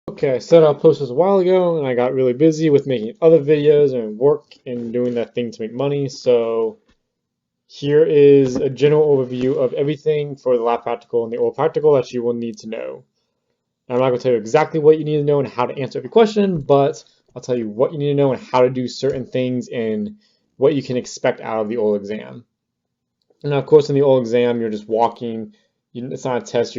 Okay, I said I'll post this a while ago, and I got really busy with making other videos and work and doing that thing to make money. So here is a general overview of everything for the lab practical and the oral practical that you will need to know. Now, I'm not going to tell you exactly what you need to know and how to answer every question, but I'll tell you what you need to know and how to do certain things and what you can expect out of the oral exam. And now, of course, in the oral exam, you're just walking. It's not a test.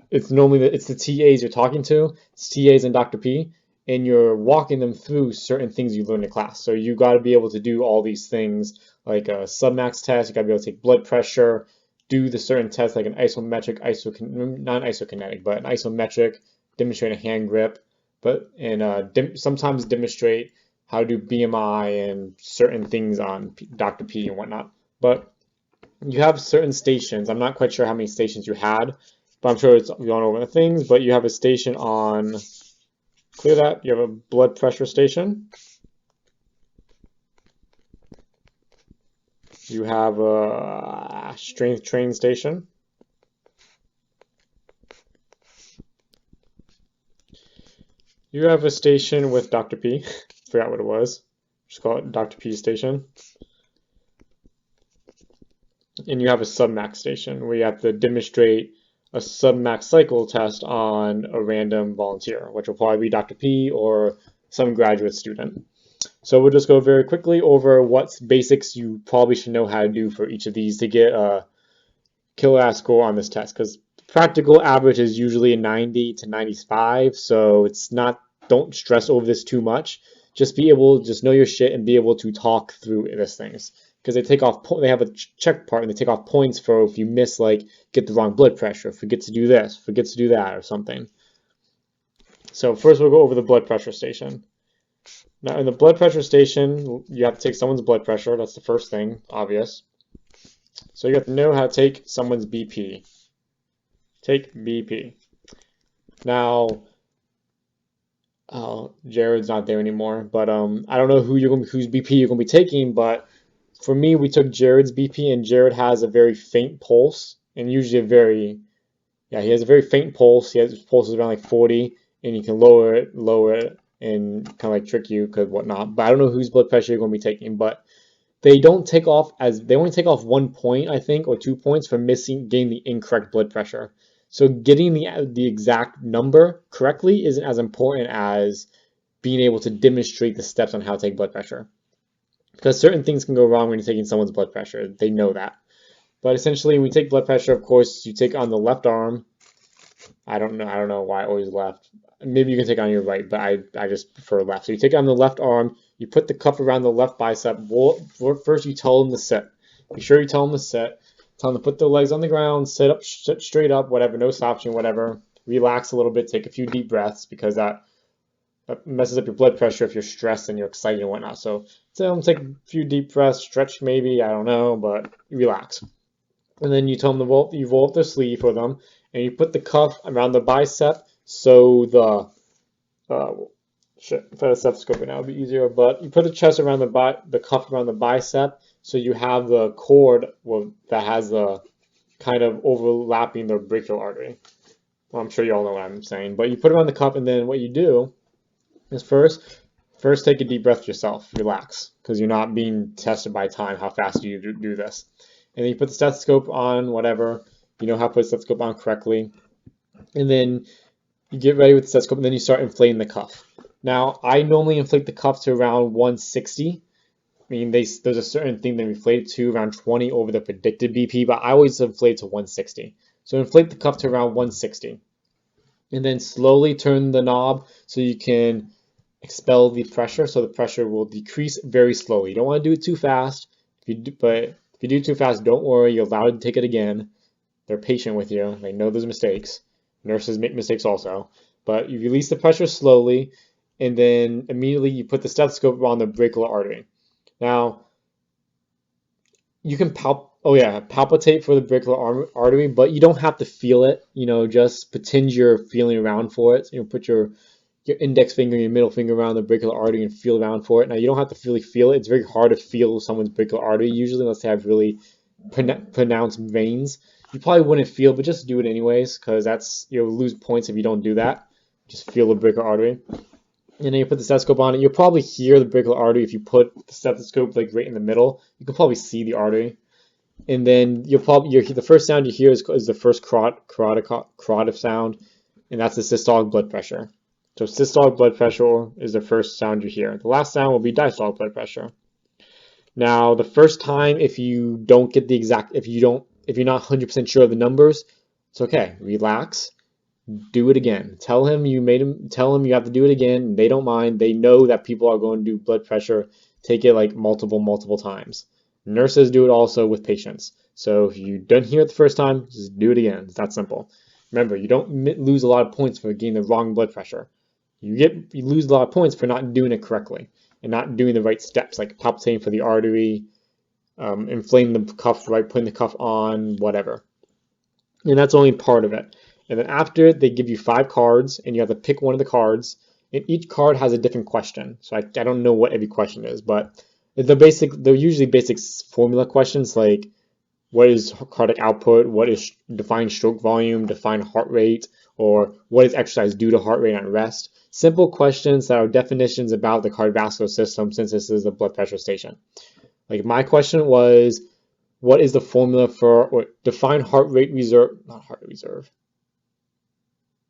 It's normally it's the TAs you're talking to, it's TAs and Dr. P, and you're walking them through certain things you learned in class. So you got to be able to do all these things like a submax test. You got to be able to take blood pressure, do the certain tests like an isometric, not isokinetic, but an isometric, demonstrate a hand grip, sometimes demonstrate how to do BMI and certain things on Dr. P and whatnot. But you have certain stations. I'm not quite sure how many stations you had, but I'm sure it's gone over the things. But you have a station on, clear that, you have a blood pressure station. You have a strength training station. You have a station with Dr. P. Forgot what it was. Just call it Dr. P station. And you have a submax station where you have to demonstrate a submax cycle test on a random volunteer, which will probably be Dr. P or some graduate student. So we'll just go very quickly over what basics you probably should know how to do for each of these to get a killer ass score on this test, because practical average is usually a 90 to 95, so it's not, don't stress over this too much. Just know your shit and be able to talk through this things. Because they have a check part and they take off points for if you miss, like, get the wrong blood pressure, forget to do this, forget to do that, or something. So first we'll go over the blood pressure station. Now in the blood pressure station, you have to take someone's blood pressure. That's the first thing, obvious. So you have to know how to take someone's BP. Take BP. Now, Jared's not there anymore, but I don't know whose BP you're gonna be taking, but for me, we took Jared's BP, and Jared has a very faint pulse, and usually he has a very faint pulse. His pulse is around like 40, and you can lower it, and kind of like trick you, cause whatnot. But I don't know whose blood pressure you're going to be taking, but they only take off 1 point, I think, or 2 points for getting the incorrect blood pressure. So getting the exact number correctly isn't as important as being able to demonstrate the steps on how to take blood pressure. Because certain things can go wrong when you're taking someone's blood pressure. They know that. But essentially, when we take blood pressure, of course, you take on the left arm. I don't know why I always left. Maybe you can take on your right, but I just prefer left. So you take on the left arm, you put the cuff around the left bicep. First, you tell them to sit. Be sure you tell them to sit. Tell them to put their legs on the ground, sit straight up, whatever, no slouching, whatever. Relax a little bit, take a few deep breaths, because that messes up your blood pressure if you're stressed and you're excited and whatnot. So tell them to take a few deep breaths, stretch maybe, I don't know, but relax. And then you tell them you roll up their sleeve for them, and you put the cuff around the bicep. So if I had a stethoscope right now, it would be easier. But you put the cuff around the bicep, so you have the cord that has the kind of overlapping the brachial artery. Well, I'm sure you all know what I'm saying. But you put it around the cuff, and then what you do is first take a deep breath yourself. Relax, because you're not being tested by time how fast you do this. And then you put the stethoscope on, whatever. You know how to put the stethoscope on correctly. And then you get ready with the stethoscope, and then you start inflating the cuff. Now, I normally inflate the cuff to around 160. I mean, there's a certain thing that inflate it to around 20 over the predicted BP, but I always inflate to 160. So inflate the cuff to around 160. And then slowly turn the knob so you can expel the pressure, so the pressure will decrease very slowly. You don't want to do it too fast, but if you do it too fast, don't worry, you're allowed to take it again. They're patient with you. They know there's mistakes. Nurses make mistakes also. But you release the pressure slowly, and then immediately you put the stethoscope on the brachial artery. Now, you can palpitate for the brachial artery, but you don't have to feel it. Just pretend you're feeling around for it. Put your index finger and your middle finger around the brachial artery and feel around for it. Now, you don't have to really feel it. It's very hard to feel someone's brachial artery usually, unless they have really pronounced veins. You probably wouldn't feel, but just do it anyways, because you'll lose points if you don't do that. Just feel the brachial artery. And then you put the stethoscope on it. You'll probably hear the brachial artery if you put the stethoscope like right in the middle. You can probably see the artery. And then the first sound you hear is the first carotid sound, and that's the systolic blood pressure. So systolic blood pressure is the first sound you hear. The last sound will be diastolic blood pressure. Now, the first time, if you don't get the exact, if you're not 100% sure of the numbers, it's okay. Relax. Do it again. Tell him you have to do it again. They don't mind. They know that people are going to do blood pressure. Take it like multiple times. Nurses do it also with patients. So if you don't hear it the first time, just do it again. It's that simple. Remember, you don't lose a lot of points for getting the wrong blood pressure. You lose a lot of points for not doing it correctly and not doing the right steps, like palpitating for the artery, inflating the cuff, right, putting the cuff on, whatever. And that's only part of it. And then after, they give you 5 cards, and you have to pick one of the cards. And each card has a different question. So I don't know what every question is, but they're usually basic formula questions like what is cardiac output, what is defined stroke volume, defined heart rate, or what is exercise due to heart rate at rest. Simple questions that are definitions about the cardiovascular system, since this is a blood pressure station. Like my question was, what is the formula for or define heart rate reserve, not heart rate reserve.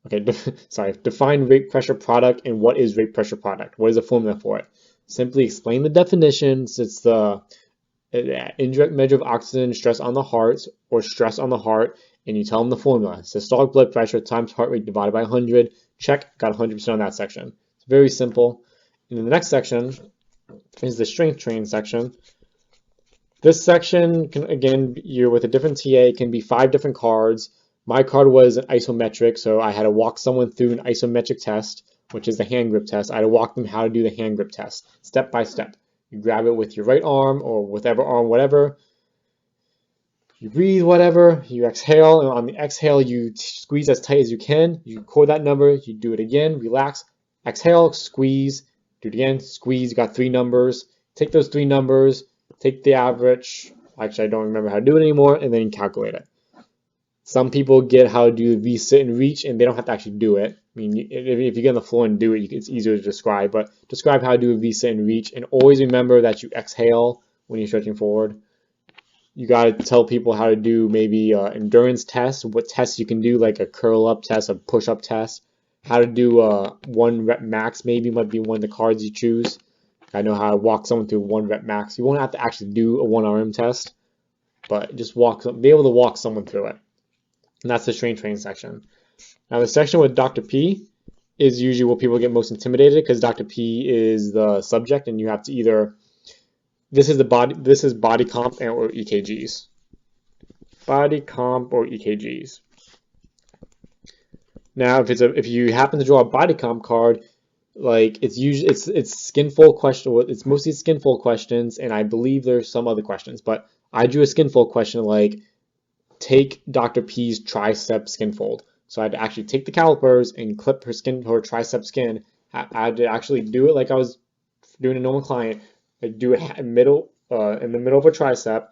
Okay, sorry, define rate pressure product and what is rate pressure product? What is the formula for it? Simply explain the definitions. It's the indirect measure of oxygen stress on the heart or stress on the heart, and you tell them the formula. Systolic blood pressure times heart rate divided by 100. Check, got 100% on that section. It's very simple. And then the next section is the strength training section. This section, again, you're with a different TA. It can be 5 different cards. My card was an isometric, so I had to walk someone through an isometric test, which is the hand grip test. I had to walk them how to do the hand grip test, step by step. You grab it with your right arm or whatever arm, whatever. You breathe, whatever. You exhale, and on the exhale, you squeeze as tight as you can. You record that number. You do it again. Relax. Exhale, squeeze. Do it again. Squeeze. You got 3 numbers. Take those 3 numbers. Take the average. Actually, I don't remember how to do it anymore, and then you calculate it. Some people get how to do V sit and reach, and they don't have to actually do it. I mean, if you get on the floor and do it, it's easier to describe, but describe how to do a V sit and reach, and always remember that you exhale when you're stretching forward. You got to tell people how to do maybe endurance tests, what tests you can do, like a curl up test, a push up test, how to do 1 rep max maybe might be one of the cards you choose. I know how to walk someone through 1 rep max. You won't have to actually do a 1RM test, but just be able to walk someone through it. And that's the strength training section. Now the section with Dr. P is usually what people get most intimidated, because Dr. P is the subject, and you have to either this is body comp or EKGs. Body comp or EKGs. Now if you happen to draw a body comp card, like it's skinfold question. It's mostly skinfold questions, and I believe there's some other questions, but I drew a skinfold question like, take Dr. P's tricep skinfold. So I had to actually take the calipers and clip her tricep skin. I had to actually do it like I was doing a normal client. I do it in the middle of a tricep.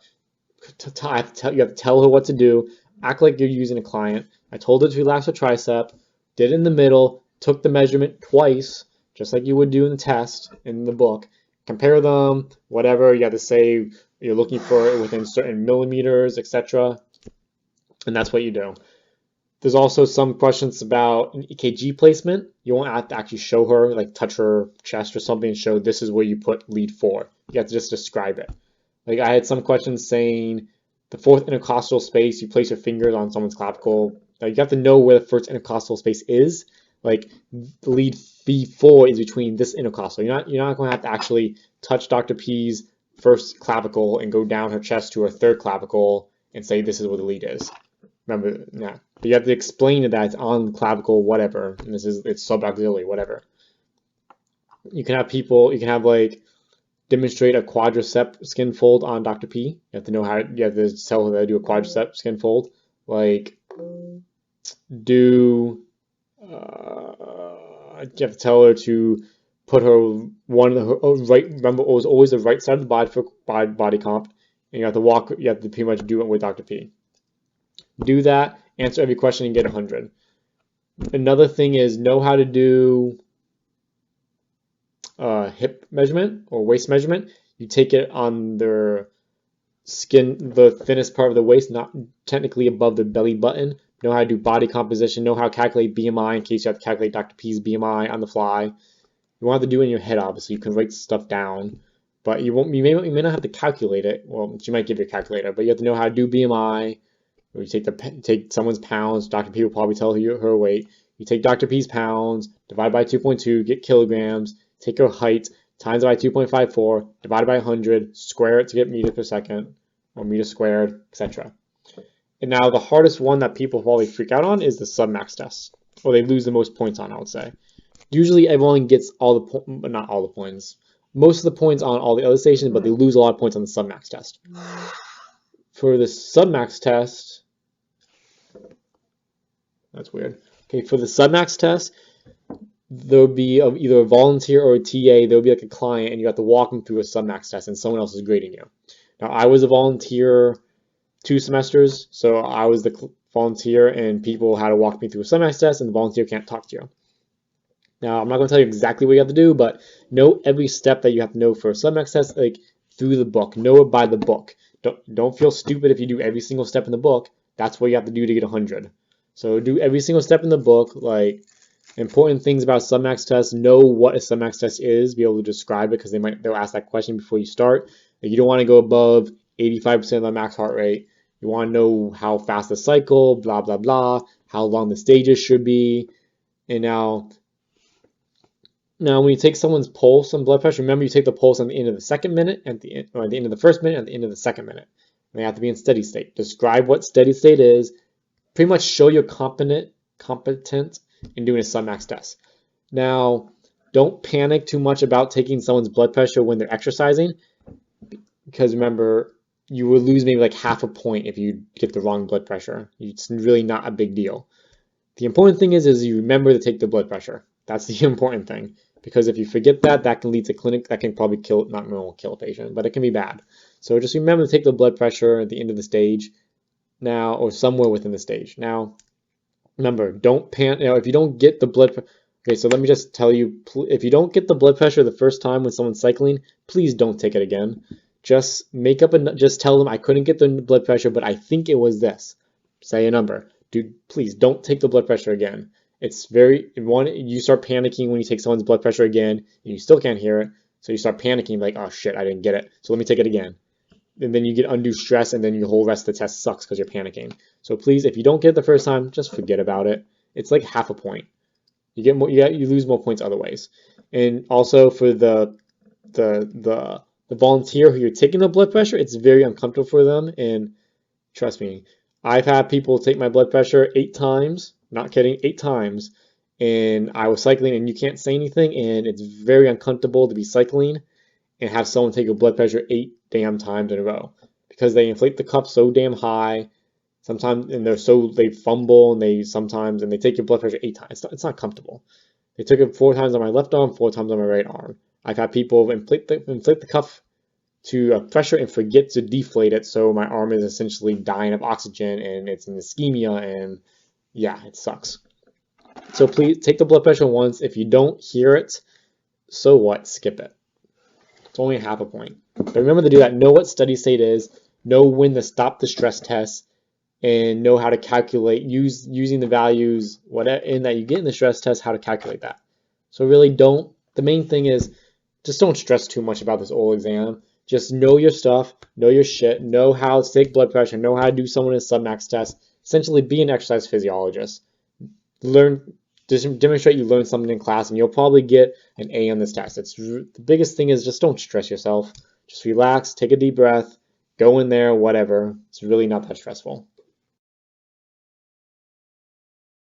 You have to tell her what to do. Act like you're using a client. I told her to relax her tricep. Did it in the middle. Took the measurement twice, just like you would do in the test in the book. Compare them, whatever. You have to say you're looking for it within certain millimeters, etc. And that's what you do. There's also some questions about an EKG placement. You won't have to actually show her, like touch her chest or something and show this is where you put lead 4. You have to just describe it. Like I had some questions saying the 4th intercostal space, you place your fingers on someone's clavicle. Like you have to know where the 1st intercostal space is. Like the lead V4 is between this intercostal. You're not going to have to actually touch Dr. P's 1st clavicle and go down her chest to her 3rd clavicle and say this is where the lead is. Remember, yeah. But you have to explain that it's on the clavicle, whatever, and it's subaxially, whatever. You can have like demonstrate a quadricep skin fold on Dr. P. You have to know you have to tell her how to do a quadricep skin fold. Like you have to tell her to put remember it was always the right side of the body for body comp, and you have to pretty much do it with Dr. P. Do that, answer every question, and get 100. Another thing is know how to do hip measurement or waist measurement. You take it on their skin, the thinnest part of the waist, not technically above the belly button. Know how to do body composition, know how to calculate BMI in case you have to calculate Dr. P's BMI on the fly. You won't have to do it in your head, obviously. You can write stuff down, but you may not have to calculate it. Well, you might give your calculator, but you have to know how to do BMI. Or you take someone's pounds. Dr. P will probably tell you her weight. You take Dr. P's pounds, divide by 2.2, get kilograms. Take her height, times it by 2.54, divided by 100, square it to get meters per second, or meters squared, etc. And now the hardest one that people probably freak out on is the submax test, or they lose the most points on, I would say. Usually everyone gets all the not all the points, most of the points on all the other stations, but they lose a lot of points on the submax test. For the submax test, that's weird. Okay, for the submax test, there'll be either a volunteer or a TA, there'll be like a client, and you have to walk them through a submax test, and someone else is grading you. Now, I was a volunteer 2 semesters, so I was the volunteer, and people had to walk me through a submax test, and the volunteer can't talk to you. Now, I'm not going to tell you exactly what you have to do, but know every step that you have to know for a submax test, like through the book. Know it by the book. Don't feel stupid if you do every single step in the book. That's what you have to do to get 100. So do every single step in the book, like important things about submax tests. Know what a submax test is. Be able to describe it because they'll ask that question before you start. Like, you don't want to go above 85% of the max heart rate. You want to know how fast the cycle, blah blah blah, how long the stages should be. And now when you take someone's pulse and blood pressure, remember you take the pulse on the end of the second minute, or at the end of the first minute, and at the end of the second minute. And they have to be in steady state. Describe what steady state is. Pretty much show you're competent in doing a submax test. Now, don't panic too much about taking someone's blood pressure when they're exercising, because remember, you will lose maybe like half a point if you get the wrong blood pressure. It's really not a big deal. The important thing is you remember to take the blood pressure. That's the important thing, because if you forget that, that can lead to clinic, that can probably kill a patient, but it can be bad. So just remember to take the blood pressure at the end of the stage now, or somewhere within the stage. Now, remember, don't panic. If you don't get the blood pressure, okay, so let me just tell you, if you don't get the blood pressure the first time when someone's cycling, please don't take it again. Just just tell them I couldn't get the blood pressure, but I think it was this. Say a number. Dude, please don't take the blood pressure again. It's you start panicking when you take someone's blood pressure again, and you still can't hear it. So you start panicking like, oh shit, I didn't get it. So let me take it again. And then you get undue stress, and then your whole rest of the test sucks because you're panicking. So please, if you don't get it the first time, just forget about it. It's like half a point. You lose more points other ways. And also for the volunteer who you're taking the blood pressure, it's very uncomfortable for them. And trust me, I've had people take my blood pressure 8 times, not kidding, 8 times. And I was cycling, and you can't say anything, and it's very uncomfortable to be cycling and have someone take your blood pressure 8 damn times in a row, because they inflate the cuff so damn high sometimes, and they fumble, and they take your blood pressure 8 times. It's not comfortable. They took it 4 times on my left arm, 4 times on my right arm. I've had people inflate the cuff to a pressure and forget to deflate it, so my arm is essentially dying of oxygen, and it's in ischemia, and yeah, it sucks. So please take the blood pressure once. If you don't hear it, so what? Skip it. It's only half a point. But remember to do that. Know what steady state is. Know when to stop the stress test, and know how to calculate using the values that you get in the stress test, how to calculate that. So really the main thing is just don't stress too much about this oral exam. Just know your stuff, know your shit, know how to take blood pressure, know how to do someone in a submax test. Essentially, be an exercise physiologist. Demonstrate you learned something in class, and you'll probably get an A on this test. The biggest thing is just don't stress yourself. Just relax, take a deep breath, go in there, whatever. It's really not that stressful.